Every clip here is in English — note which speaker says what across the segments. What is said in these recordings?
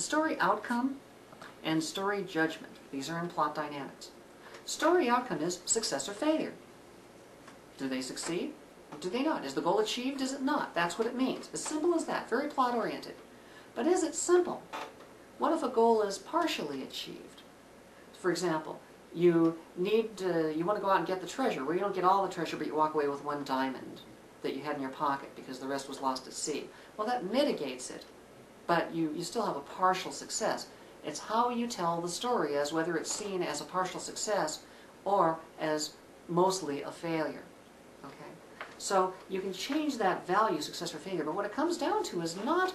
Speaker 1: the story outcome and story judgment. These are in plot dynamics. Story outcome is success or failure. Do they succeed? Do they not? Is the goal achieved? Is it not? That's what it means. As simple as that. Very plot-oriented. But is it simple? What if a goal is partially achieved? For example, you want to go out and get the treasure. Well, you don't get all the treasure, but you walk away with one diamond that you had in your pocket because the rest was lost at sea. Well, that mitigates it, but you still have a partial success. It's how you tell the story, as whether it's seen as a partial success or as mostly a failure. Okay? So you can change that value, success or failure, but what it comes down to is not,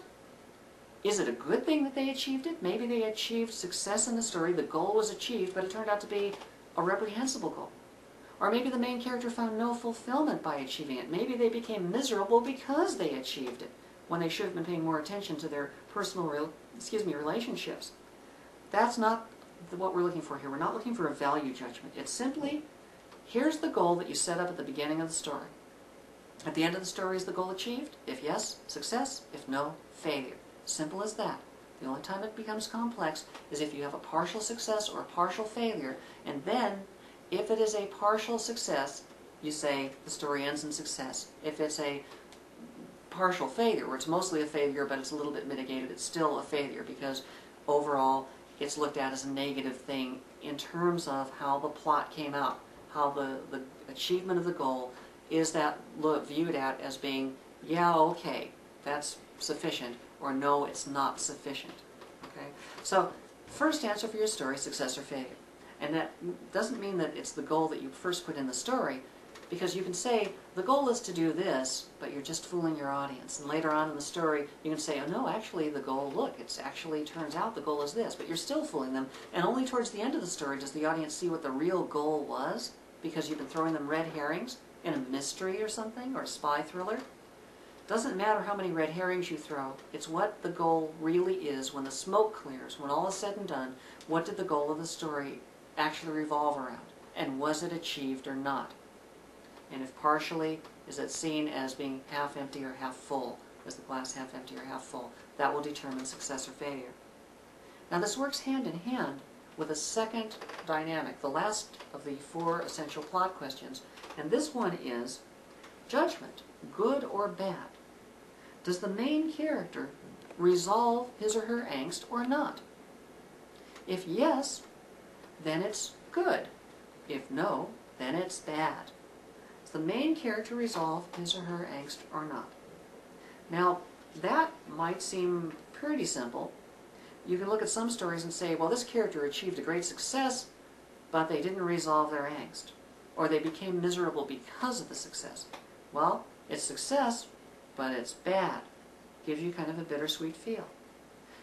Speaker 1: is it a good thing that they achieved it? Maybe they achieved success in the story, the goal was achieved, but it turned out to be a reprehensible goal. Or maybe the main character found no fulfillment by achieving it. Maybe they became miserable because they achieved it, when they should have been paying more attention to their personal relationships. That's not what we're looking for here. We're not looking for a value judgment. It's simply, here's the goal that you set up at the beginning of the story. At the end of the story, is the goal achieved? If yes, success. If no, failure. Simple as that. The only time it becomes complex is if you have a partial success or a partial failure, and then, if it is a partial success, you say the story ends in success. If it's a partial failure, where it's mostly a failure but it's a little bit mitigated, it's still a failure because overall it's looked at as a negative thing in terms of how the plot came out, how the achievement of the goal is that viewed at as being, yeah, okay, that's sufficient, or no, it's not sufficient. Okay? So, first answer for your story, success or failure. And that doesn't mean that it's the goal that you first put in the story, because you can say, the goal is to do this, but you're just fooling your audience. And later on in the story, you can say, oh no, actually the goal, look, it's actually turns out the goal is this, but you're still fooling them. And only towards the end of the story does the audience see what the real goal was, because you've been throwing them red herrings in a mystery or something, or a spy thriller. Doesn't matter how many red herrings you throw, it's what the goal really is when the smoke clears, when all is said and done. What did the goal of the story actually revolve around? And was it achieved or not? And if partially, is it seen as being half empty or half full? Is the glass half empty or half full? That will determine success or failure. Now this works hand in hand with a second dynamic, the last of the 4 essential plot questions. And this one is judgment, good or bad. Does the main character resolve his or her angst or not? If yes, then it's good. If no, then it's bad. Does the main character resolve his or her angst or not? Now, that might seem pretty simple. You can look at some stories and say, well, this character achieved a great success, but they didn't resolve their angst, or they became miserable because of the success. Well, it's success, but it's bad. Gives you kind of a bittersweet feel.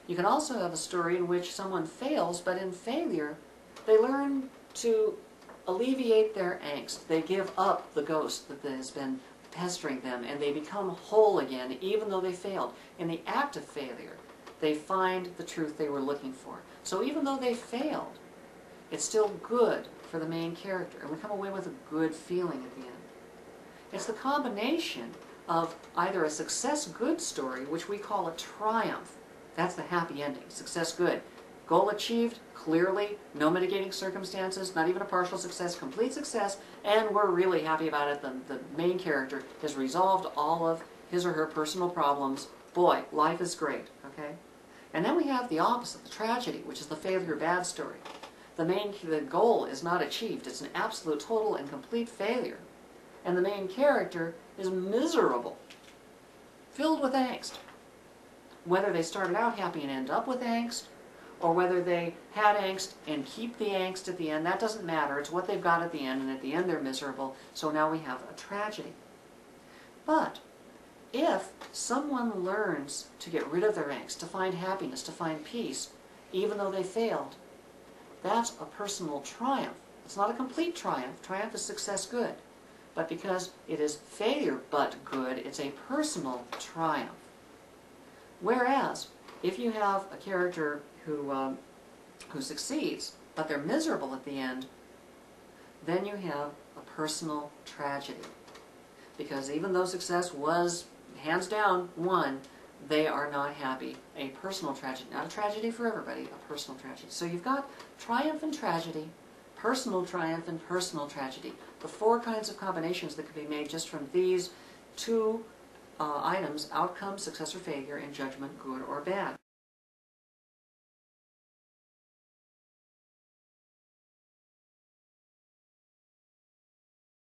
Speaker 1: You can also have a story in which someone fails, but in failure, they learn to alleviate their angst. They give up the ghost that has been pestering them, and they become whole again, even though they failed. In the act of failure, they find the truth they were looking for. So even though they failed, it's still good for the main character, and we come away with a good feeling at the end. It's the combination of either a success-good story, which we call a triumph. That's the happy ending, success-good. Goal achieved, clearly, no mitigating circumstances, not even a partial success, complete success, and we're really happy about it. The main character has resolved all of his or her personal problems. Boy, life is great, okay? And then we have the opposite, the tragedy, which is the failure bad story. The goal is not achieved. It's an absolute, total, and complete failure. And the main character is miserable, filled with angst. Whether they started out happy and end up with angst, or whether they had angst and keep the angst at the end, that doesn't matter. It's what they've got at the end, and at the end they're miserable, so now we have a tragedy. But if someone learns to get rid of their angst, to find happiness, to find peace, even though they failed, that's a personal triumph. It's not a complete triumph. Triumph is success good. But because it is failure but good, it's a personal triumph. Whereas, if you have a character who succeeds, but they're miserable at the end, then you have a personal tragedy. Because even though success was, hands down, won, they are not happy. A personal tragedy, not a tragedy for everybody, a personal tragedy. So you've got triumph and tragedy, personal triumph and personal tragedy. The four kinds of combinations that can be made just from these two items: outcome, success or failure, and judgment, good or bad.